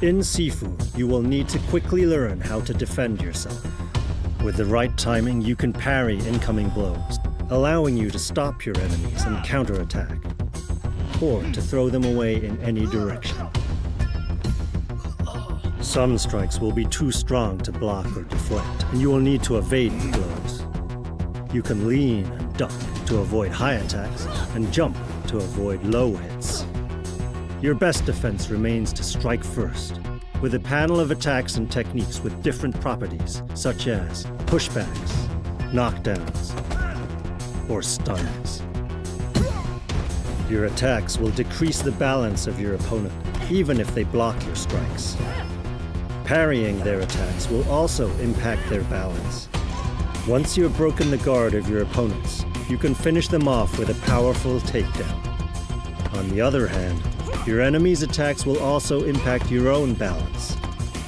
In Sifu, you will need to quickly learn how to defend yourself. With the right timing, you can parry incoming blows, allowing you to stop your enemies and counterattack, or to throw them away in any direction. Some strikes will be too strong to block or deflect, and you will need to evade the blows. You can lean and duck to avoid high attacks, and jump to avoid low hits. Your best defense remains to strike first, with a panel of attacks and techniques with different properties, such as pushbacks, knockdowns, or stuns. Your attacks will decrease the balance of your opponent, even if they block your strikes. Parrying their attacks will also impact their balance. Once you have broken the guard of your opponents, you can finish them off with a powerful takedown. On the other hand, your enemy's attacks will also impact your own balance.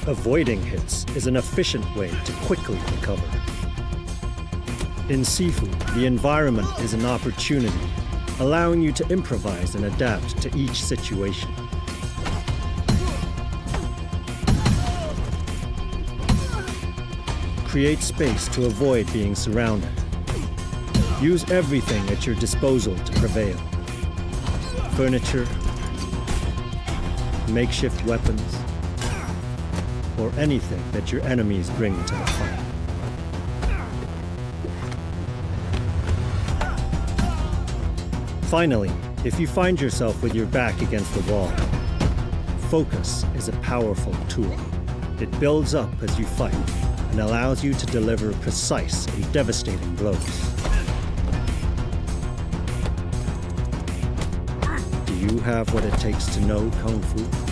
Avoiding hits is an efficient way to quickly recover. In Sifu, the environment is an opportunity, allowing you to improvise and adapt to each situation. Create space to avoid being surrounded. Use everything at your disposal to prevail. Furniture, makeshift weapons, or anything that your enemies bring to the fight. Finally, if you find yourself with your back against the wall, focus is a powerful tool. It builds up as you fight and allows you to deliver precise and devastating blows. Do you have what it takes to know Kung Fu?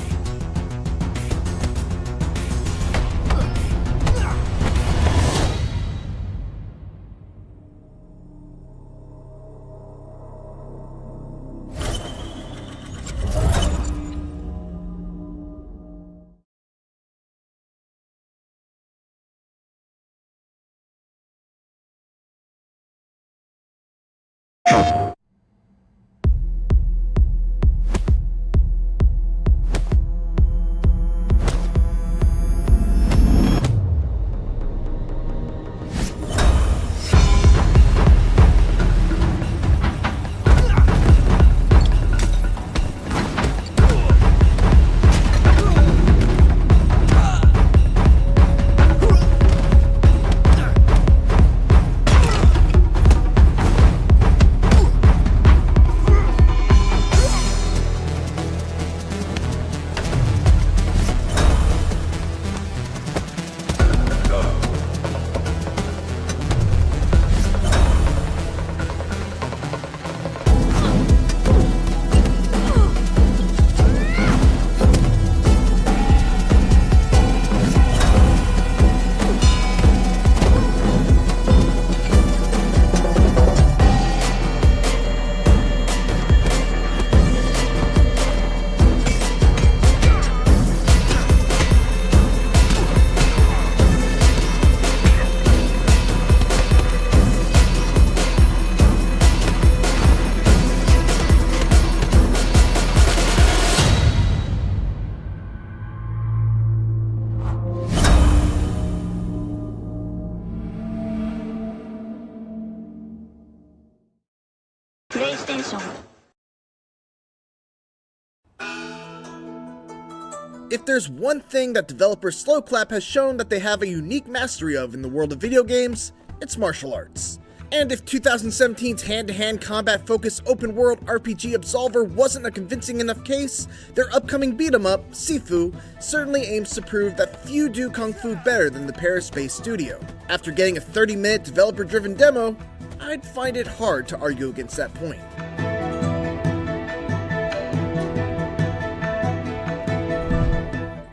If there's one thing that developer Sloclap has shown that they have a unique mastery of in the world of video games, it's martial arts. And if 2017's hand-to-hand combat-focused open-world RPG Absolver wasn't a convincing enough case, their upcoming beat-em-up, Sifu, certainly aims to prove that few do Kung Fu better than the Paris-based studio. After getting a 30-minute developer-driven demo, I'd find it hard to argue against that point.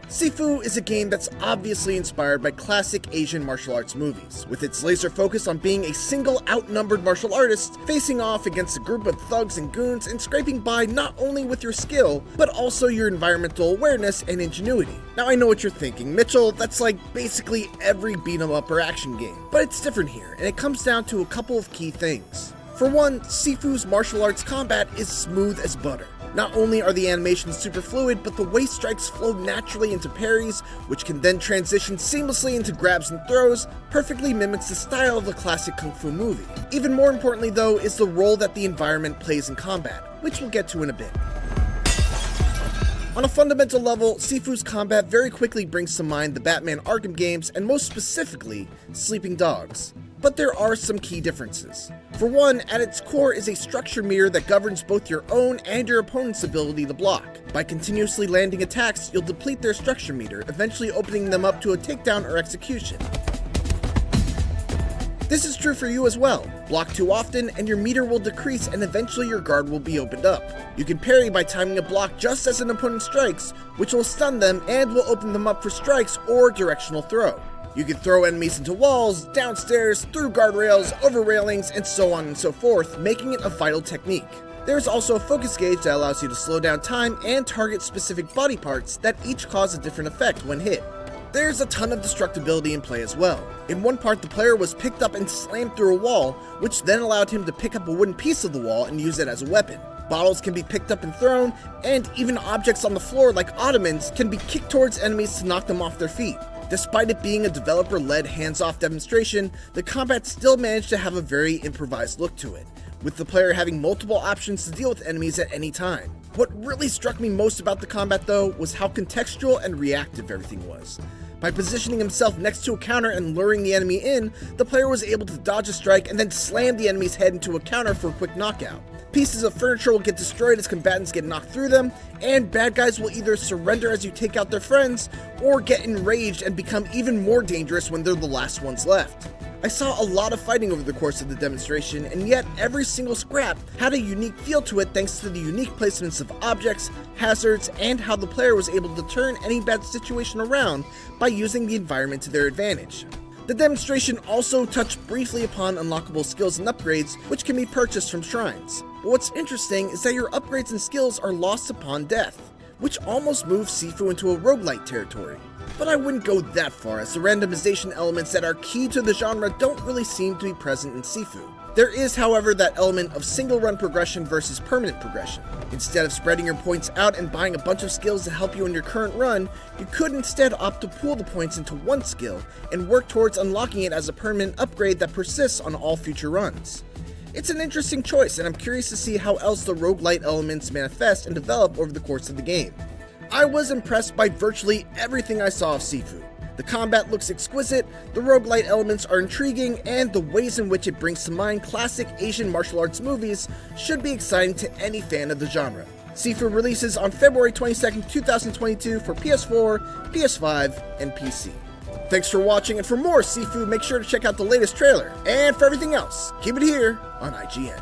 Sifu is a game that's obviously inspired by classic Asian martial arts movies, with its laser focus on being a single outnumbered martial artist facing off against a group of thugs and goons and scraping by not only with your skill, but also your environmental awareness and ingenuity. Now I know what you're thinking, Mitchell, that's like basically every beat-em-up or action game, but it's different here, and it comes down to a couple of key things. For one, Sifu's martial arts combat is smooth as butter. Not only are the animations super fluid, but the way strikes flow naturally into parries, which can then transition seamlessly into grabs and throws, perfectly mimics the style of the classic Kung Fu movie. Even more importantly though is the role that the environment plays in combat, which we'll get to in a bit. On a fundamental level, Sifu's combat very quickly brings to mind the Batman Arkham games and most specifically, Sleeping Dogs. But there are some key differences. For one, at its core is a structure mirror that governs both your own and your opponent's ability to block. By continuously landing attacks, you'll deplete their structure meter, eventually opening them up to a takedown or execution. This is true for you as well. Block too often and your meter will decrease and eventually your guard will be opened up. You can parry by timing a block just as an opponent strikes, which will stun them and will open them up for strikes or directional throw. You can throw enemies into walls, downstairs, through guardrails, over railings, and so on and so forth, making it a vital technique. There's also a focus gauge that allows you to slow down time and target specific body parts that each cause a different effect when hit. There's a ton of destructibility in play as well. In one part, the player was picked up and slammed through a wall, which then allowed him to pick up a wooden piece of the wall and use it as a weapon. Bottles can be picked up and thrown, and even objects on the floor like ottomans can be kicked towards enemies to knock them off their feet. Despite it being a developer-led hands-off demonstration, the combat still managed to have a very improvised look to it, with the player having multiple options to deal with enemies at any time. What really struck me most about the combat though was how contextual and reactive everything was. By positioning himself next to a counter and luring the enemy in, the player was able to dodge a strike and then slam the enemy's head into a counter for a quick knockout. Pieces of furniture will get destroyed as combatants get knocked through them, and bad guys will either surrender as you take out their friends, or get enraged and become even more dangerous when they're the last ones left. I saw a lot of fighting over the course of the demonstration, and yet every single scrap had a unique feel to it thanks to the unique placements of objects, hazards, and how the player was able to turn any bad situation around by using the environment to their advantage. The demonstration also touched briefly upon unlockable skills and upgrades, which can be purchased from shrines. But what's interesting is that your upgrades and skills are lost upon death, which almost moves Sifu into a roguelite territory. But I wouldn't go that far, as the randomization elements that are key to the genre don't really seem to be present in Sifu. There is, however, that element of single run progression versus permanent progression. Instead of spreading your points out and buying a bunch of skills to help you in your current run, you could instead opt to pool the points into one skill and work towards unlocking it as a permanent upgrade that persists on all future runs. It's an interesting choice, and I'm curious to see how else the roguelite elements manifest and develop over the course of the game. I was impressed by virtually everything I saw of Sifu. The combat looks exquisite, the roguelite elements are intriguing, and the ways in which it brings to mind classic Asian martial arts movies should be exciting to any fan of the genre. Sifu releases on February 22nd, 2022 for PS4, PS5, and PC. Thanks for watching, and for more Sifu, make sure to check out the latest trailer. And for everything else, keep it here on IGN.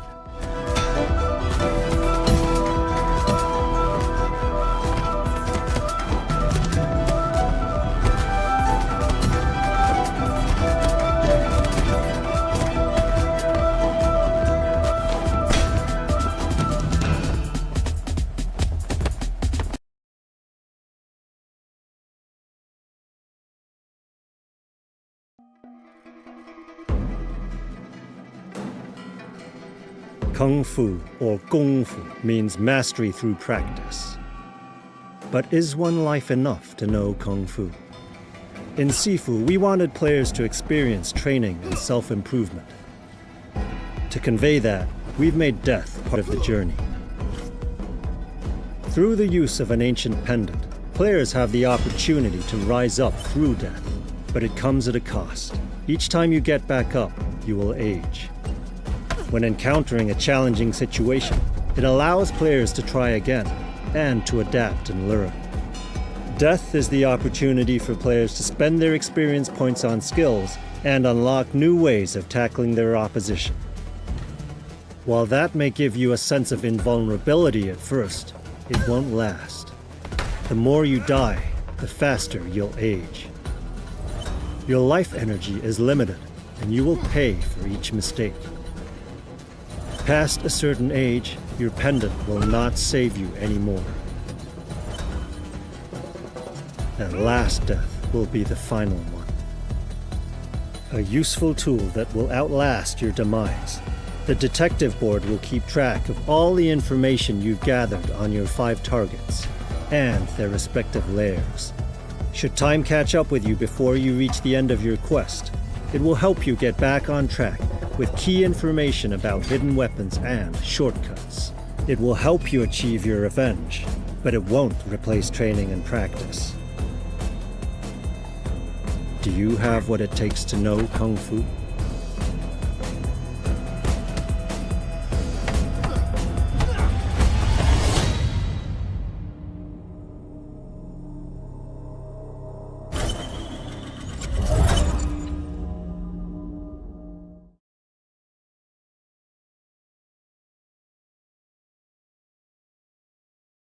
Kung Fu, or Kung Fu, means mastery through practice. But is one life enough to know Kung Fu? In Sifu, we wanted players to experience training and self-improvement. To convey that, we've made death part of the journey. Through the use of an ancient pendant, players have the opportunity to rise up through death, but it comes at a cost. Each time you get back up, you will age. When encountering a challenging situation, it allows players to try again and to adapt and learn. Death is the opportunity for players to spend their experience points on skills and unlock new ways of tackling their opposition. While that may give you a sense of invulnerability at first, it won't last. The more you die, the faster you'll age. Your life energy is limited, and you will pay for each mistake. Past a certain age, your pendant will not save you anymore. That last death will be the final one. A useful tool that will outlast your demise. The detective board will keep track of all the information you've gathered on your 5 targets and their respective lairs. Should time catch up with you before you reach the end of your quest, it will help you get back on track with key information about hidden weapons and shortcuts. It will help you achieve your revenge, but it won't replace training and practice. Do you have what it takes to know Kung Fu?